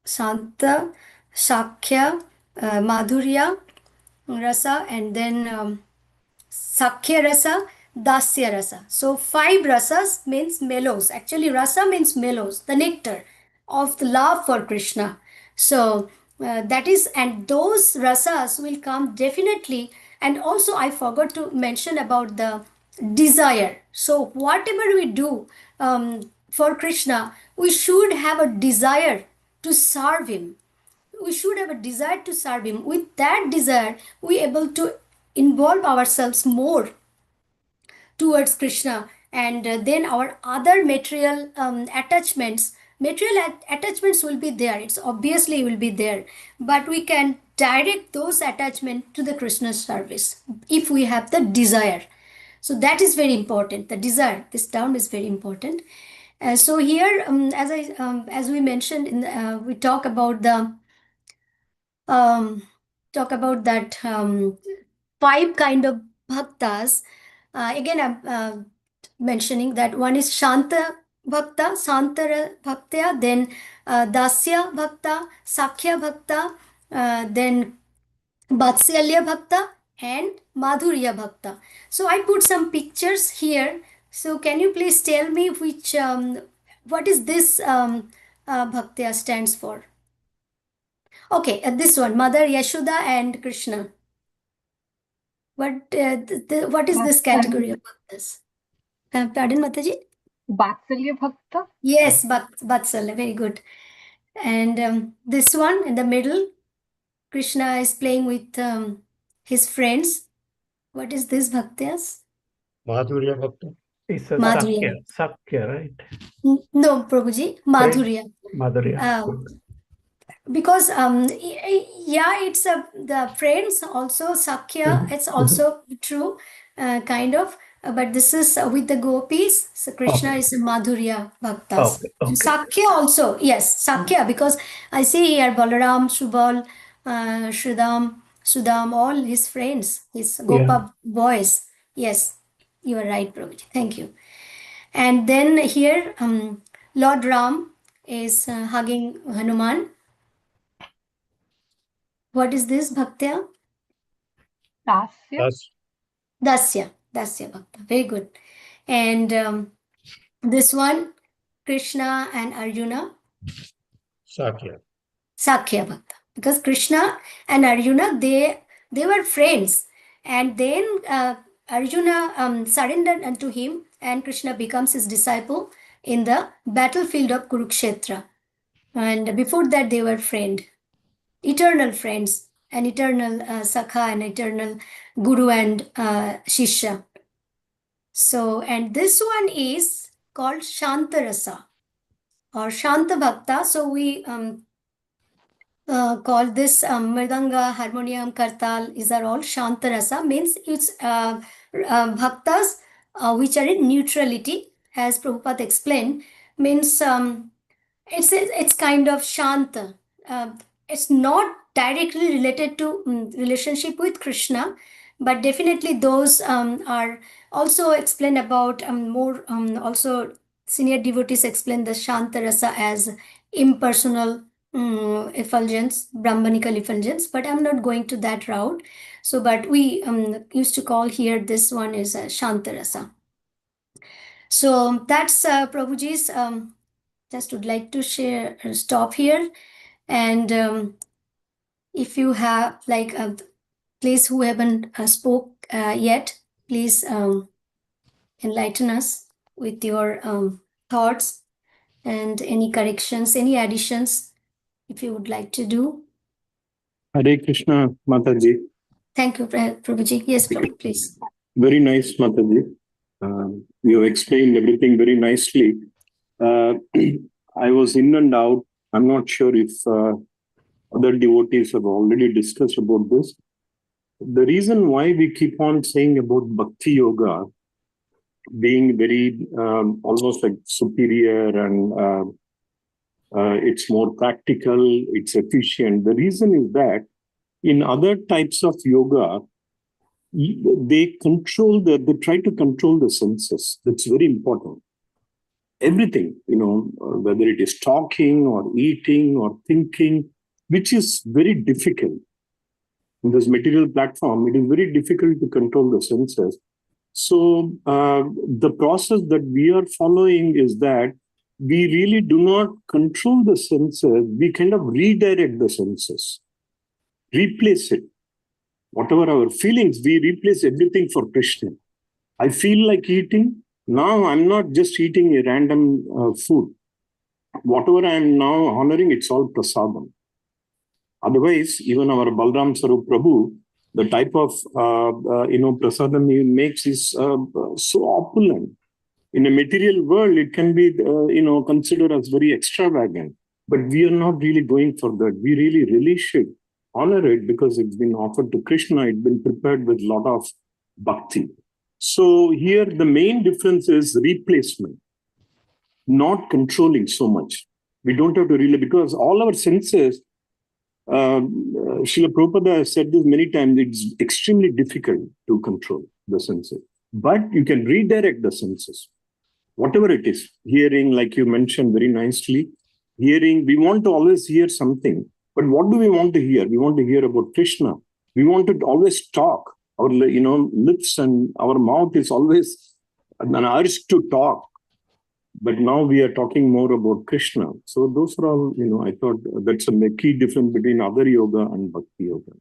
Santa, Shakya, Madhurya, Rasa, and then Sakhya Rasa, Dasya Rasa. So 5 rasas means mellows. Actually, rasa means mellows, the nectar of the love for Krishna. So that is, and those rasas will come definitely. And also, I forgot to mention about the desire. So whatever we do for Krishna, we should have a desire to serve him. We should have a desire to serve him. With that desire, we able to involve ourselves more towards Krishna, and then our other material attachments Material attachments will be there. It's obviously will be there, but we can direct those attachments to the Krishna service if we have the desire. So that is very important. The desire, this term is very important. So here, as we mentioned, we talk about the talk about that five kind of bhaktas. Again, I'm mentioning that one is Shanta Bhakta, Santara Bhakta, then Dasya Bhakta, Sakhya Bhakta, then Vatsalya Bhakta, and Madhurya Bhakta. So I put some pictures here. So can you please tell me which what is this Bhakta stands for? Okay, this one, Mother Yashoda and Krishna. What is this category of bhaktas? Pardon, Mataji? Vatsalya Bhakta? Yes, Vatsalya, very good. And this one in the middle, Krishna is playing with his friends. What is this bhaktas? Madhurya Bhakta. It's a Madhurya. Sakya, right? No, Prabhuji, Madhurya. Madhurya. Because yeah, it's the friends also Sakhya. It's also true, kind of. But this is with the gopis. So Krishna is a Madhurya bhaktas. And Sakhya also, yes, Sakhya, because I see here Balaram, Subal, Sudam, all his friends, his Gopa boys. Yes, you are right, Prabhuji. Thank you. And then here, Lord Ram is hugging Hanuman. What is this bhaktya? Dasya. Dasya bhakta. Very good. And this one, Krishna and Arjuna. Sakya. Sakhya bhakta. Because Krishna and Arjuna, they were friends. And then Arjuna surrendered unto him, and Krishna becomes his disciple in the battlefield of Kurukshetra. And before that, they were friends. Eternal friends, an eternal Sakha, an eternal Guru and Shishya. So, and this one is called Shantarasa or Shanta Bhakta. So, we call this Mridanga, Harmonium, Kartal, these are all Shantarasa, means it's bhaktas which are in neutrality, as Prabhupada explained, means it's kind of Shanta. It's not directly related to relationship with Krishna, but definitely those are also explained about more also senior devotees explain the Shanta Rasa as impersonal effulgence, Brahmanical effulgence, but I'm not going to that route. So, but we used to call here this one is Shanta Rasa. So that's Prabhuji's. Just would like to share, stop here. And if you have like please who haven't spoke yet, please enlighten us with your thoughts and any corrections, any additions, if you would like to do. Hare Krishna, Mataji. Thank you, Prabhuji. Yes, Prabhu, please. Very nice, Mataji. You explained everything very nicely. I was in and out. I'm not sure if other devotees have already discussed about this. The reason why we keep on saying about Bhakti Yoga being very almost like superior and it's more practical, it's efficient. The reason is that in other types of yoga, they try to control the senses. That's very important. Everything, whether it is talking or eating or thinking, which is very difficult. In this material platform, it is very difficult to control the senses. So the process that we are following is that we really do not control the senses. We kind of redirect the senses, replace it. Whatever our feelings, we replace everything for Krishna. I feel like eating. Now I'm not just eating a random food. Whatever I'm now honoring, it's all prasadam. Otherwise, even our Balram Sarup Prabhu, the type of prasadam he makes is so opulent. In a material world, it can be, considered as very extravagant. But we are not really going for that. We really should honor it because it's been offered to Krishna. It's been prepared with a lot of bhakti. So here the main difference is replacement, not controlling so much. We don't have to really, because all our senses, Srila Prabhupada has said this many times, it's extremely difficult to control the senses. But you can redirect the senses, whatever it is. Hearing, like you mentioned very nicely, hearing, we want to always hear something. But what do we want to hear? We want to hear about Krishna. We want to always talk. Our, lips and our mouth is always an urge to talk. But now we are talking more about Krishna. So those are all, I thought that's a key difference between other yoga and bhakti yoga.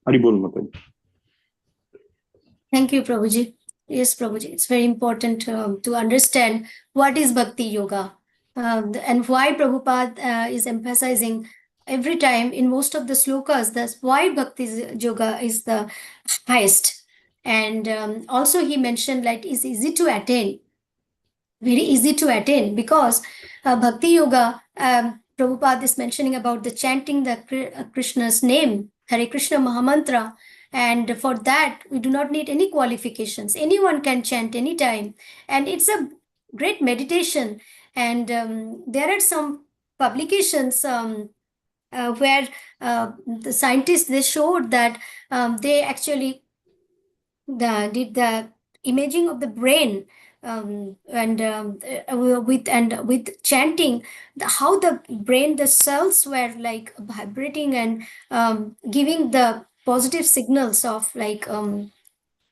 Haribol Mataji. Thank you, Prabhuji. Yes, Prabhuji, it's very important to understand what is bhakti yoga and why Prabhupada is emphasizing every time in most of the slokas. That's why bhakti yoga is the highest. And also he mentioned like it's easy to attain. Very easy to attain because bhakti yoga, Prabhupada is mentioning about the chanting the Krishna's name, Hare Krishna Mahamantra. And for that, we do not need any qualifications. Anyone can chant anytime. And it's a great meditation. And there are some publications where the scientists, they showed that they actually did the imaging of the brain with chanting, how the brain, the cells were like vibrating and giving the positive signals of like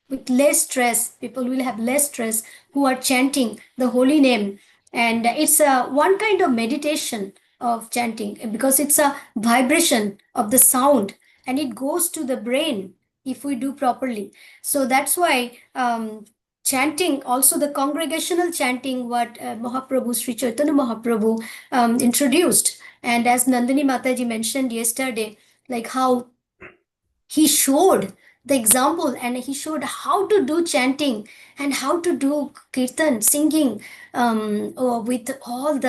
with less stress. People will have less stress who are chanting the holy name. And it's one kind of meditation of chanting because it's a vibration of the sound and it goes to the brain if we do properly. So that's why chanting, also the congregational chanting, what Mahaprabhu, Sri Chaitanya Mahaprabhu introduced. And as Nandini Mataji mentioned yesterday, like how he showed the example and he showed how to do chanting and how to do kirtan, singing with all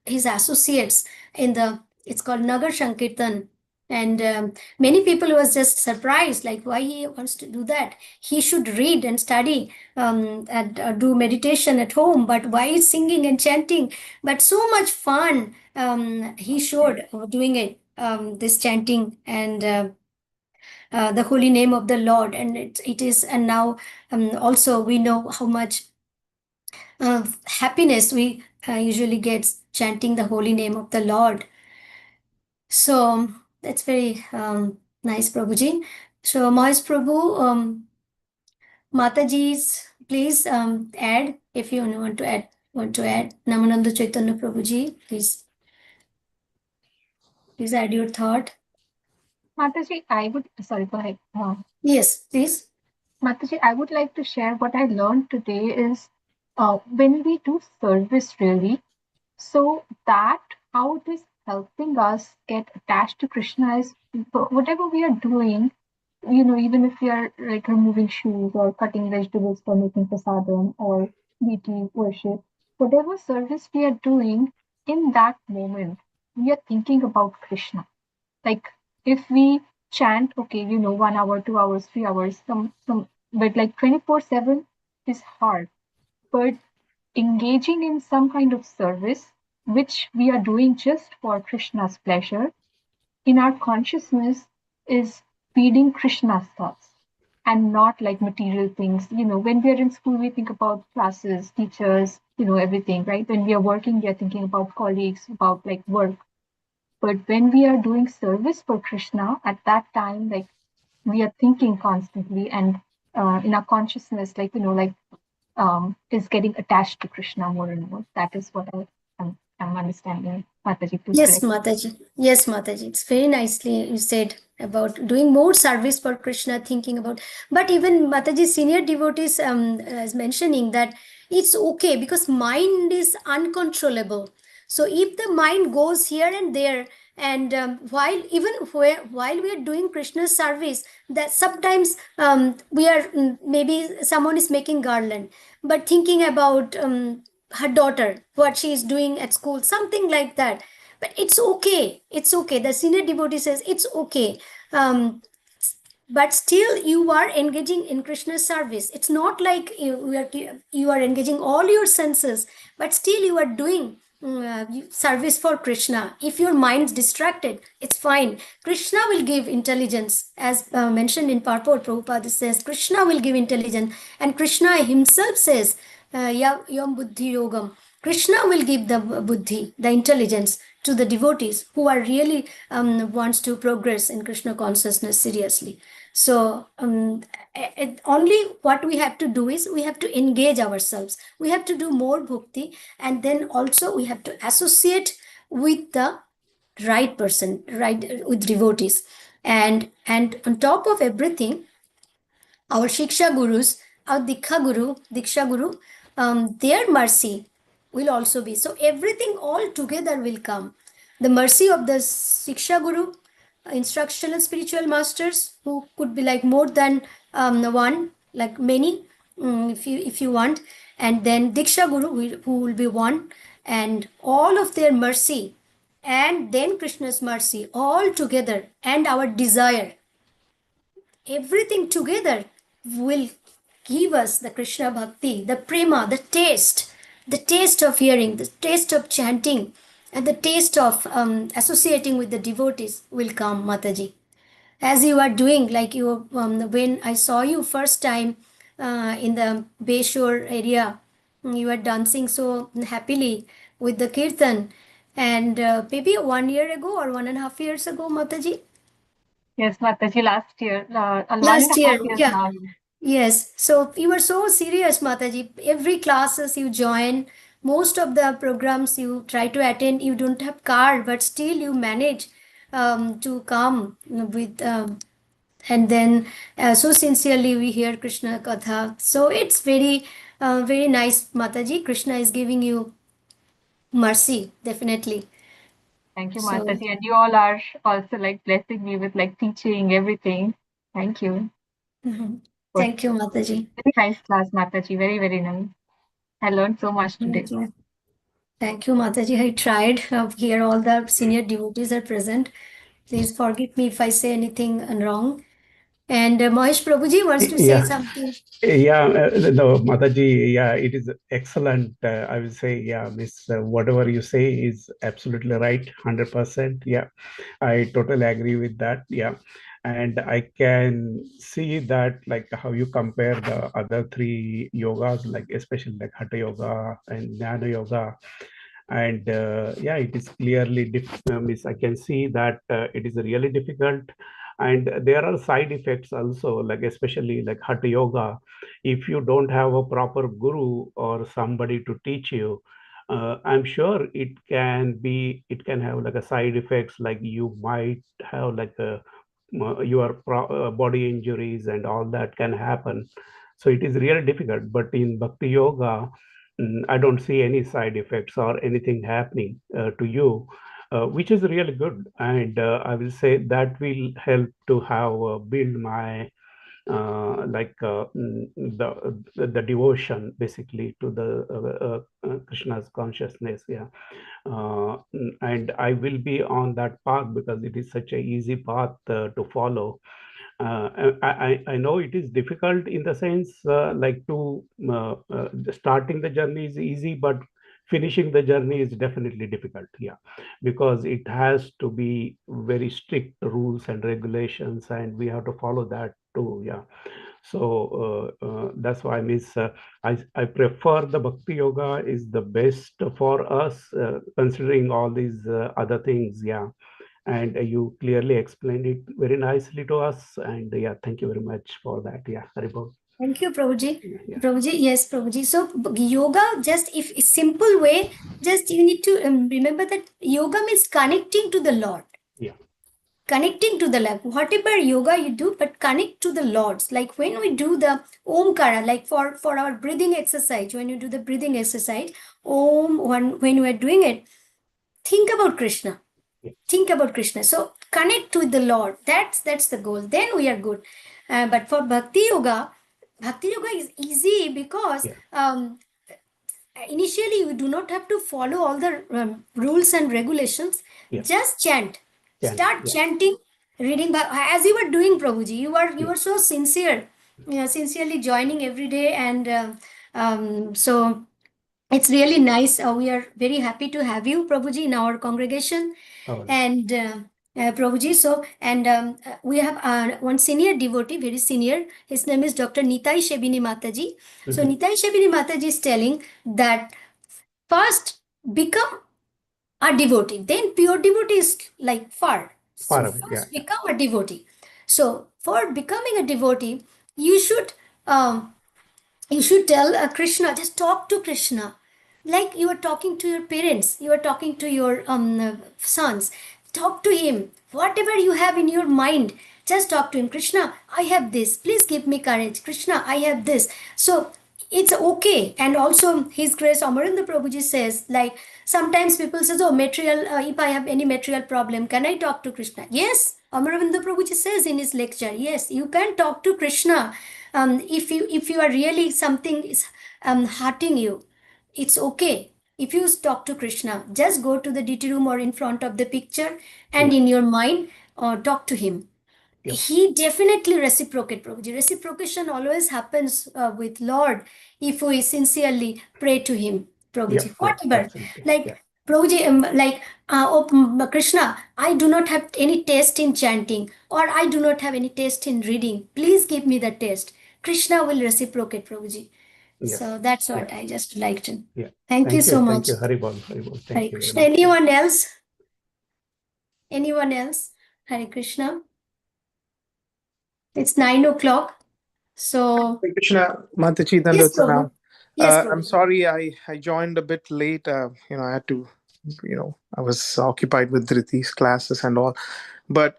his associates in the, it's called Nagar Sankirtan. And many people was just surprised, like why he wants to do that. He should read and study and do meditation at home, but why is singing and chanting? But so much fun he showed doing it, this chanting and the holy name of the Lord. And it is, and now also we know how much happiness we usually get chanting the holy name of the Lord. So that's very nice, Prabhuji. So Mahesh Prabhu, Mataji's, please add if you want to add. Namananda Chaitanya Prabhuji, please add your thought. Mataji, sorry, go ahead. Yes, please. Mataji, I would like to share what I learned today is when we do service really, so that how it is helping us get attached to Krishna is whatever we are doing, even if we are like removing shoes or cutting vegetables for making prasadam or deity worship, whatever service we are doing in that moment, we are thinking about Krishna. Like if we chant, okay, 1 hour, 2 hours, 3 hours, but like 24/7 is hard. But engaging in some kind of service, which we are doing just for Krishna's pleasure, in our consciousness is feeding Krishna's thoughts and not like material things. When we are in school, we think about classes, teachers, everything, right? When we are working, we are thinking about colleagues, about like work. But when we are doing service for Krishna, at that time, like we are thinking constantly and in our consciousness, like, is getting attached to Krishna more and more. That is what I'm understanding. Mataji, please Yes, correct. Mataji. Yes, Mataji. It's very nicely you said about doing more service for Krishna, thinking about. But even Mataji, senior devotees is mentioning that it's okay because mind is uncontrollable. So if the mind goes here and there, And while we are doing Krishna's service, that sometimes we are maybe someone is making garland, but thinking about her daughter, what she is doing at school, something like that. But it's okay. It's okay. The senior devotee says it's okay. Um, but still you are engaging in Krishna's service. It's not like you are engaging all your senses, but still you are doing service for Krishna. If your mind's distracted, it's fine. Krishna will give intelligence, as mentioned in purport. Prabhupada says Krishna will give intelligence, and Krishna himself says yam buddhi yogam. Krishna will give the buddhi, the intelligence, to the devotees who are really wants to progress in Krishna consciousness seriously. So only what we have to do is we have to engage ourselves. We have to do more bhakti, and then also we have to associate with the right person, right, with devotees, and on top of everything, our Shiksha Gurus, our Diksha Guru, their mercy will also be. So everything all together will come. The mercy of the Shiksha Guru, instructional spiritual masters who could be like more than one, like many, if you want, and then Diksha Guru who will be one, and all of their mercy, and then Krishna's mercy all together, and our desire, everything together will give us the Krishna bhakti, the prema, the taste of hearing, the taste of chanting, and the taste of associating with the devotees will come, Mataji. As you are doing, like you, when I saw you first time in the Bayshore area, you are dancing so happily with the kirtan, and maybe 1 year ago or 1.5 years ago, Mataji. Yes, Mataji, last year, one and Last a half year, years yeah. now. Yes, so you were so serious, Mataji. Every classes you join, most of the programs you try to attend, you don't have car, but still you manage to come with, and then so sincerely we hear Krishna Katha. So it's very nice, Mataji. Krishna is giving you mercy, definitely. Thank you, So, Mataji. And you all are also like blessing me with like teaching everything. Thank you. mhm. Was Thank you, Mataji. very nice class, Mataji. Very, very nice. I learned so much today. Thank you. Thank you, Mataji. I tried. Here, all the senior devotees are present. Please forgive me if I say anything wrong. And Mahesh Prabhuji wants to say Yeah, something. yeah, no, Mataji, yeah, it is excellent. I will say, yeah, Miss, whatever you say is absolutely right, 100%. Yeah, I totally agree with that. Yeah, and I can see that, like, how you compare the other three yogas, like especially like Hatha Yoga and Jnana Yoga, and yeah, it is clearly miss, I can see that it is really difficult, and there are side effects also, like especially like Hatha Yoga. If you don't have a proper guru or somebody to teach you, I'm sure it can have like a side effects, like you might have like a your body injuries and all that can happen. So it is really difficult, but in Bhakti Yoga, I don't see any side effects or anything happening to you, which is really good. And I will say that will help to have build my the devotion basically to the Krishna's consciousness. Yeah, and I will be on that path because it is such a easy path to follow. I know it is difficult in the sense like to starting the journey is easy, but finishing the journey is definitely difficult. Yeah, because it has to be very strict rules and regulations, and we have to follow that too. Yeah, so that's why I prefer the Bhakti Yoga is the best for us, considering all these other things. Yeah, and you clearly explained it very nicely to us, and yeah, thank you very much for that. Yeah, Haribol. Thank you, Prabhuji. Yeah, Prabhuji, yes, Prabhuji. So yoga, just if a simple way, just you need to remember that yoga means connecting to the Lord. yeah, Connecting to the Lord. Whatever yoga you do, but connect to the Lords. Like when we do the Omkara, like for our breathing exercise, when you do the breathing exercise, Om, when you are doing it, think about Krishna. Think about Krishna. So connect with the Lord. That's the goal. Then we are good. But for Bhakti Yoga is easy because initially you do not have to follow all the rules and regulations. Just chant. Start chanting, reading. As you were doing, Prabhuji, you were so sincere, sincerely joining every day, and so it's really nice. We are very happy to have you, Prabhuji, in our congregation. And Prabhuji, so and we have one senior devotee, very senior. His name is Dr. Nitai Shebini Mataji. So Nitai Shebini Mataji is telling that first become a devotee, then pure devotee is like far. So first become a devotee. So for becoming a devotee, you should um, tell Krishna, just talk to Krishna like you are talking to your parents, you are talking to your sons. Talk to him, whatever you have in your mind, just talk to him. Krishna, I have this, please give me courage. Krishna, I have this. So it's okay. And also his grace Amarendra Prabhuji says, like sometimes people says, oh, material, if I have any material problem, can I talk to Krishna? Yes, Amarendra Prabhuji says in his lecture, yes, you can talk to Krishna. If you are really something is hurting you, it's okay. If you talk to Krishna, just go to the DT room or in front of the picture and in your mind talk to him. He definitely reciprocate, Prabhuji. Reciprocation always happens with Lord if we sincerely pray to him, Prabhuji. Whatever. Like Prabhuji, Krishna, I do not have any taste in chanting or I do not have any taste in reading. Please give me the taste. Krishna will reciprocate, Prabhuji. So that's what I just liked. Thank you so much. Haribol. Thank Hare you very Krishna. much. Anyone else? Anyone else? Hare Krishna. It's 9 o'clock. So Krishna Mataji yes, Dandatsana. Prabhu. Yes, I'm Prabhu. sorry I joined a bit late. I had to, I was occupied with Dhriti's classes and all. But,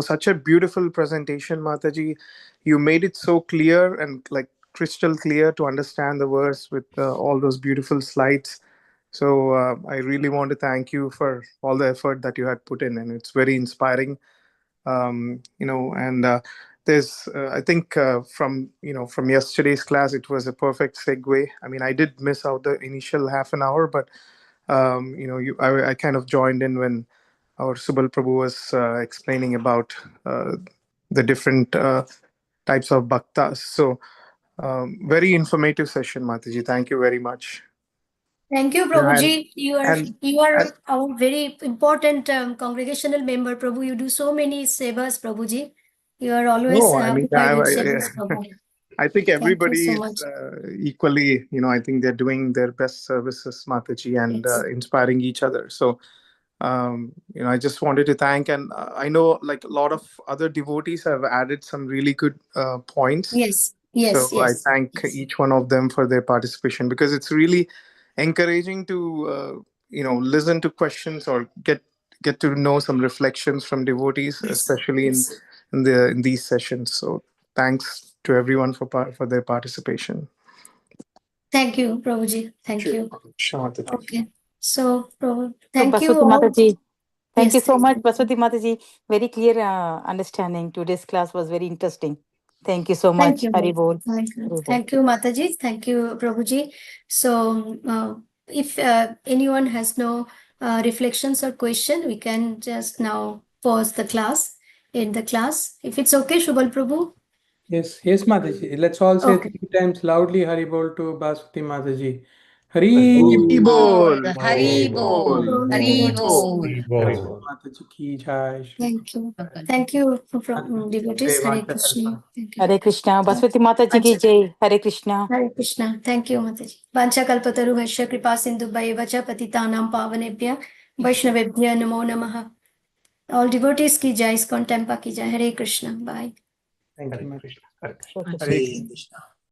such a beautiful presentation, Mataji. You made it so clear and like crystal clear to understand the verse with all those beautiful slides. So I really want to thank you for all the effort that you had put in, and it's very inspiring. And there's I think from yesterday's class it was a perfect segue. I mean, I did miss out the initial half an hour, but I kind of joined in when our Subal Prabhu was explaining about the different types of bhaktas. So very informative session, Mataji. Thank you very much. Thank you, and Prabhuji. You and, are our very important congregational member, Prabhu. You do so many sevas, Prabhuji. You are always no, I mean, providing service, Prabhu. I think Thank you everybody so is much. equally, I think they're doing their best services, Mataji, and Yes. inspiring each other. So, I just wanted to thank, and I know like a lot of other devotees have added some really good points. Yes. So Yes. I Yes. thank Yes. each one of them for their participation, because it's really encouraging to, listen to questions or get to know some reflections from devotees, Yes. especially Yes. in these sessions. So thanks to everyone for their participation. Thank you, Prabhuji. Thank you. Sure. Okay. So, Prabhu, So, thank you Baswati all. Mataji, thank you Yes. so much, Baswati Mataji. Very clear understanding. Today's class was very interesting. Thank you so Thank much. you. Hari Bol. Thank you. Hari Bol. Thank you, Mataji. Thank you, Prabhuji. So, if anyone has no reflections or question, we can just now pause the class, end the class. If it's okay, Shubal Prabhu. Yes, yes, Mataji. Let's all say Okay. 3 times loudly Haribol to Baswati Mataji. Hari Hari Bol. Hari Bol. Bol. Hari Hari Bol. Bol. Bol Mataji ki jai. Thank you. Thank you, from devotees. Hare Krishna. Thank you. Hare Krishna. Baswati Mataji ki Pancha. jai. Hare Krishna. Hare Krishna. Thank you, Mataji. Vancha kalpataru hasya kripa sindhu vacha patitanam pavanebhya vaishnavebhya namo namaha. All devotees ki jai, ISKCON Tempa ki jai. Hare Krishna. Bye. Thank you, Hare Mataji. Krishna. Hare Krishna. Hare Krishna. Hare Krishna.